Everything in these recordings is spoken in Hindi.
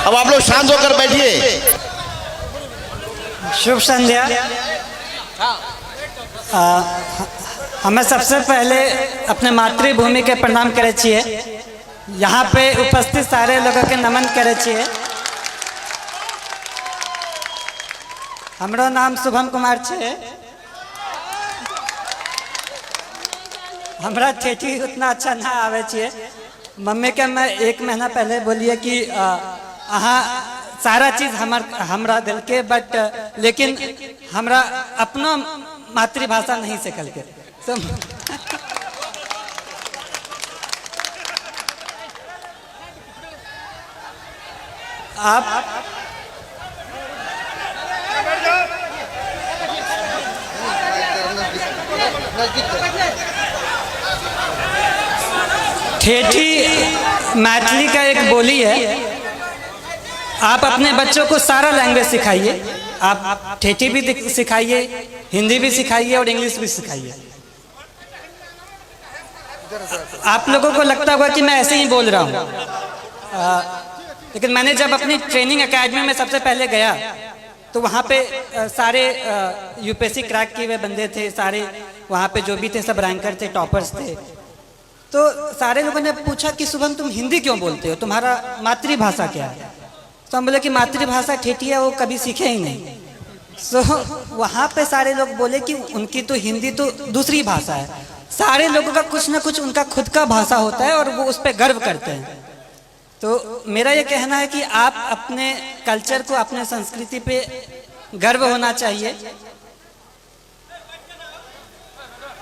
अब आप लोग शांत होकर बैठिए। शुभ संध्या। हमें सबसे पहले अपने मातृभूमि के प्रणाम करे छिए। यहाँ पे उपस्थित सारे लोगों के नमन करे छिए। हमरो नाम शुभम कुमार छे। हमरा ठेठी उतना अच्छा ना आवे छे। मम्मी के मैं 1 महीना पहले बोलिए कि अहाँ सारा चीज हमरा दिल के, बट लेकिन हमरा अपना मातृभाषा नहीं सीखल के। आप ठेठी मैथिली का एक बोली है। आप अपने बच्चों को सारा लैंग्वेज सिखाइए। आप ठेठी भी सिखाइए, हिंदी भी सिखाइए और इंग्लिश भी सिखाइए। आप लोगों को लगता होगा कि मैं ऐसे ही बोल रहा हूँ, लेकिन मैंने जब अपनी ट्रेनिंग एकेडमी में सबसे पहले गया तो वहाँ पे सारे यूपीएससी क्रैक किए हुए बंदे थे। सारे वहाँ पे जो भी थे सब रैंकर थे, टॉपर्स थे। तो सारे लोगों ने पूछा कि शुभम तुम हिंदी क्यों बोलते हो, तुम्हारा मातृभाषा क्या है? तो हम बोले कि मातृभाषा ठेठी है, वो कभी सीखे ही नहीं। सो वहाँ पे सारे लोग बोले कि उनकी तो हिंदी तो दूसरी भाषा है। सारे लोगों का कुछ ना कुछ उनका खुद का भाषा होता है और वो उस पर गर्व करते हैं। तो मेरा ये कहना है कि आप अपने कल्चर को, अपने संस्कृति पे गर्व होना चाहिए।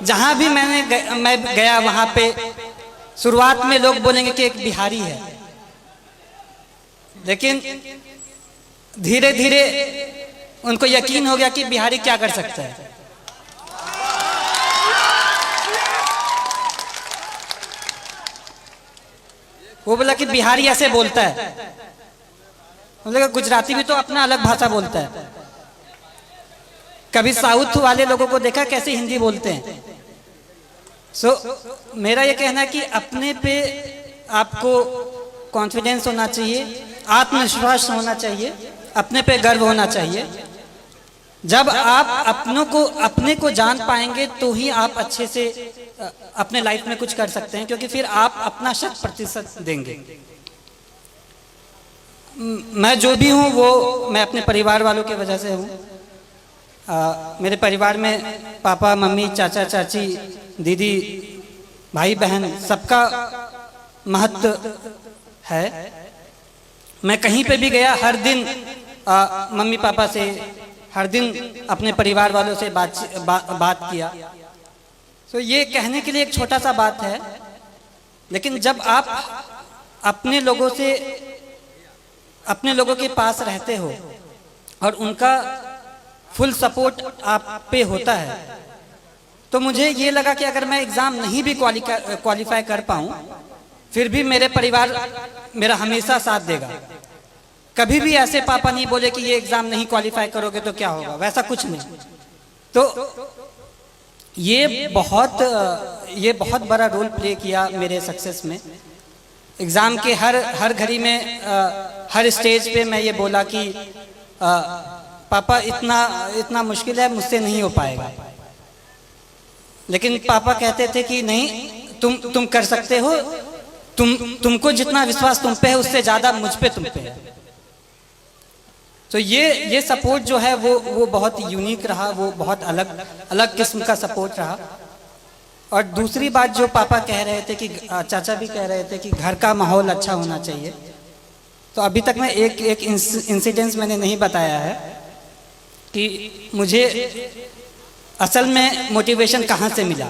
जहाँ भी मैं गया वहाँ पे शुरुआत में लोग बोलेंगे कि एक बिहारी है, लेकिन धीरे धीरे उनको यकीन हो गया कि बिहारी क्या कर सकता है। वो बोला कि बिहारी ऐसे बोलता है। बोला गुजराती भी तो अपना अलग भाषा बोलता है। कभी साउथ वाले लोगों को देखा कैसे हिंदी बोलते हैं। मेरा ये कहना है कि अपने पे आपको कॉन्फिडेंस होना चाहिए, आत्मविश्वास होना चाहिए, अपने पे गर्व होना चाहिए। जब आप अपने को जान पाएंगे तो ही आप अच्छे से अपने लाइफ में कुछ कर सकते हैं, क्योंकि फिर आप अपना 100% देंगे। मैं जो भी हूँ वो मैं अपने परिवार वालों की वजह से हूँ। मेरे परिवार में पापा, मम्मी, चाचा, चाची, दीदी, भाई, बहन, सबका महत्व है। मैं कहीं पे भी गया, हर दिन मम्मी पापा से, हर दिन अपने परिवार वालों से बात किया। तो ये कहने के लिए एक छोटा सा बात है, लेकिन जब आप अपने लोगों के पास रहते हो और उनका फुल सपोर्ट आप पे होता है, तो मुझे ये लगा कि अगर मैं एग्ज़ाम नहीं भी क्वालिफाई कर पाऊँ, फिर भी मेरे परिवार मेरा हमेशा साथ देगा। कभी भी ऐसे पापा नहीं बोले कि ये एग्ज़ाम नहीं क्वालिफाई करोगे तो क्या होगा, वैसा कुछ नहीं। तो ये बहुत बड़ा रोल प्ले किया मेरे सक्सेस में। एग्ज़ाम के हर घड़ी में, हर स्टेज पे मैं ये बोला कि पापा इतना मुश्किल है, मुझसे नहीं हो पाएगा। लेकिन पापा कहते थे कि नहीं, तुम कर सकते हो, तुमको जितना विश्वास तुम पे है उससे ज़्यादा मुझ पे तुम पे है। तो ये सपोर्ट जो है वो बहुत यूनिक रहा, वो बहुत अलग किस्म का सपोर्ट रहा। और दूसरी बात जो पापा कह रहे थे कि चाचा भी कह रहे थे कि घर का माहौल अच्छा होना चाहिए। तो अभी तक मैं एक इंसिडेंस मैंने नहीं बताया है कि मुझे असल में मोटिवेशन कहाँ से मिला।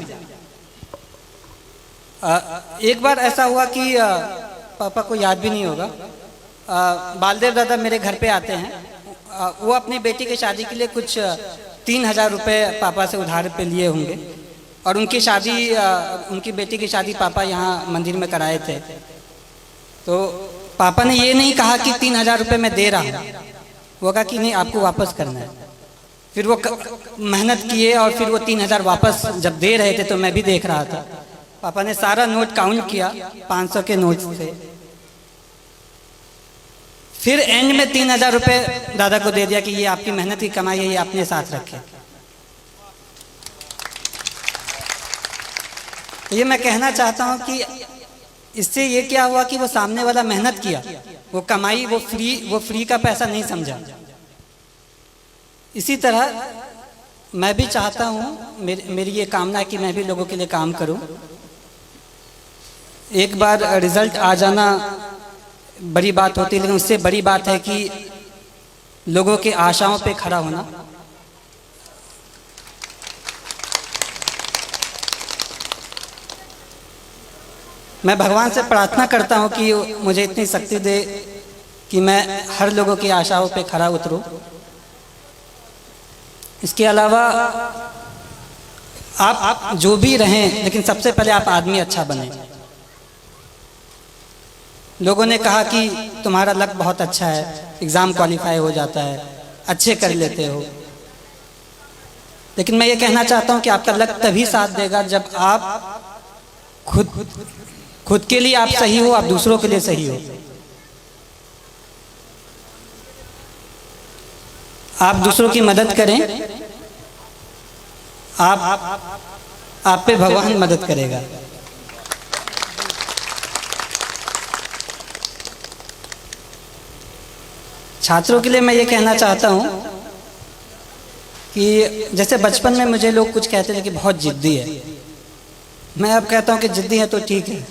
एक बार ऐसा हुआ कि पापा को याद भी नहीं होगा, बालदेव दादा मेरे घर पे आते हैं। वो अपनी बेटी की शादी के लिए कुछ 3000 रुपये पापा से उधार पे लिए होंगे, और उनकी बेटी की शादी पापा यहाँ मंदिर में कराए थे। तो पापा ने ये नहीं कहा कि 3000 रुपये मैं दे रहा हूँ, वो कहा कि नहीं, आपको वापस करना है। फिर वो मेहनत किए और फिर वो 3000 वापस जब दे रहे थे तो मैं भी देख रहा था। पापा ने सारा नोट काउंट किया, 500 के नोट थे। फिर एंड में 3,000 रुपये दादा को दे दिया कि ये आपकी मेहनत की कमाई है, ये अपने साथ रखें। ये मैं कहना चाहता हूँ कि इससे ये क्या हुआ कि वो सामने वाला मेहनत किया, वो कमाई, वो फ्री का पैसा नहीं समझा। इसी तरह मैं भी चाहता हूँ, मेरी ये कामना है कि मैं भी लोगों के लिए काम करूँ। एक बार रिजल्ट आ जाना बड़ी बात होती है, लेकिन उससे बड़ी बात है कि लोगों के आशाओं पे खड़ा होना। मैं भगवान से प्रार्थना करता हूँ कि मुझे इतनी शक्ति दे कि मैं हर लोगों की आशाओं पे खरा उतरूँ। इसके अलावा आप जो भी रहें, लेकिन सबसे पहले आप आदमी अच्छा बने। लोगों ने कहा कि तुम्हारा लक बहुत अच्छा है, एग्ज़ाम क्वालिफाई हो जाता है, अच्छे कर लेते हो, लेकिन मैं ये कहना चाहता हूँ कि आपका लक तभी साथ देगा जब आप खुद के लिए आप सही हो, आप दूसरों के लिए सही हो। आप दूसरों की मदद करें, आप पे भगवान मदद करेगा। छात्रों के लिए मैं ये कहना चाहता हूँ कि जैसे बचपन में मुझे लोग कुछ कहते थे कि बहुत जिद्दी है, मैं अब कहता हूँ कि जिद्दी है तो ठीक है,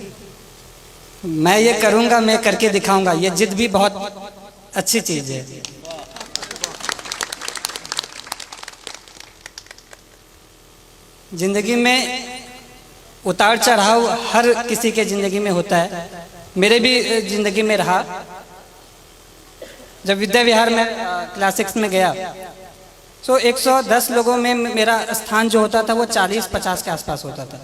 मैं ये करूँगा, मैं करके दिखाऊंगा। ये जिद भी बहुत अच्छी चीज़ है। जिंदगी में उतार चढ़ाव हर किसी के जिंदगी में होता है, मेरे भी जिंदगी में रहा। जब विद्या विहार में क्लास 6 में गया तो 110 लोगों में मेरा स्थान जो होता था वो 40-50 के आसपास होता था,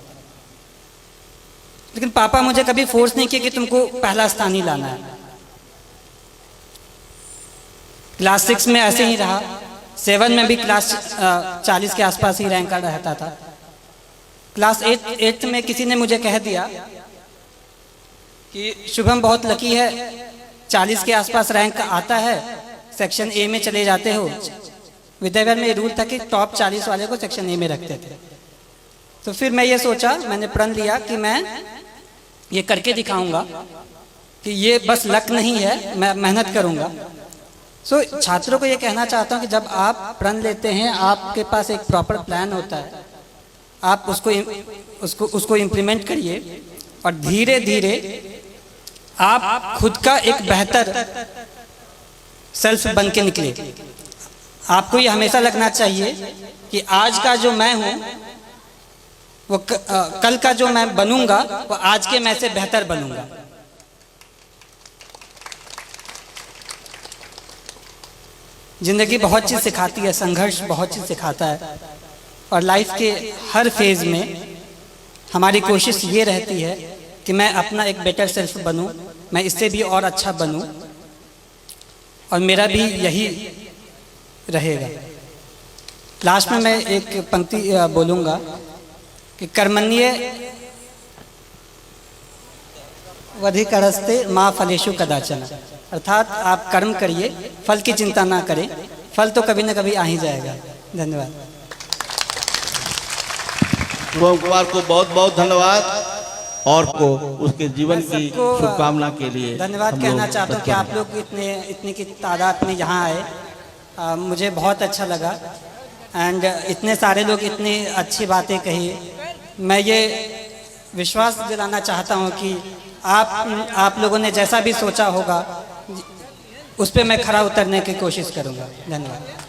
लेकिन पापा मुझे कभी फोर्स नहीं किया कि तुमको पहला स्थान ही लाना है। क्लास 6 में ऐसे ही रहा, 7 में भी क्लास 40 के आसपास ही रैंक रहता था। क्लास 8 में किसी ने मुझे कह दिया कि शुभम बहुत लकी है, 40 के आसपास रैंक आता है, सेक्शन ए में चले जाते हो। विद्याविहार में रूल था कि टॉप 40 वाले को सेक्शन ए में रखते थे। तो फिर मैं ये सोचा, मैंने प्रण लिया कि मैं ये करके दिखाऊंगा कि ये बस लक नहीं है, मैं मेहनत करूंगा। सो छात्रों को ये कहना चाहता हूँ कि जब आप प्रण लेते हैं, आपके पास एक प्रॉपर प्लान होता है, आप उसको इम्प्लीमेंट करिए और धीरे धीरे आप खुद का एक बेहतर सेल्फ बन के निकले। आपको ये हमेशा लगना चाहिए कि आज का जो मैं हूँ वो कल का जो मैं बनूंगा वो आज के मैं से बेहतर बनूंगा। जिंदगी बहुत चीज़ सिखाती है, संघर्ष बहुत चीज़ सिखाता है, और लाइफ के हर फेज में हमारी कोशिश ये रहती है कि मैं अपना एक बेटर सेल्फ बनूं, मैं इससे भी और अच्छा बनूं, और मेरा भी यही रहेगा। लास्ट में मैं एक पंक्ति बोलूँगा कि कर्मण्ये वधिकरस्ते माँ फलेषु कदाचन, अर्थात आप कर्म करिए, फल की चिंता ना करें, फल तो कभी ना कभी आ ही जाएगा। धन्यवाद। शुभम कुमार को बहुत बहुत धन्यवाद और को उसके जीवन की शुभकामना के लिए धन्यवाद कहना चाहता हूँ कि आप लोग इतनी की तादाद में यहाँ आए, मुझे बहुत अच्छा लगा। एंड इतने सारे लोग इतनी अच्छी बातें कही। मैं ये विश्वास दिलाना चाहता हूँ कि आप लोगों ने जैसा भी सोचा होगा उस पर मैं खरा उतरने की कोशिश करूँगा। धन्यवाद।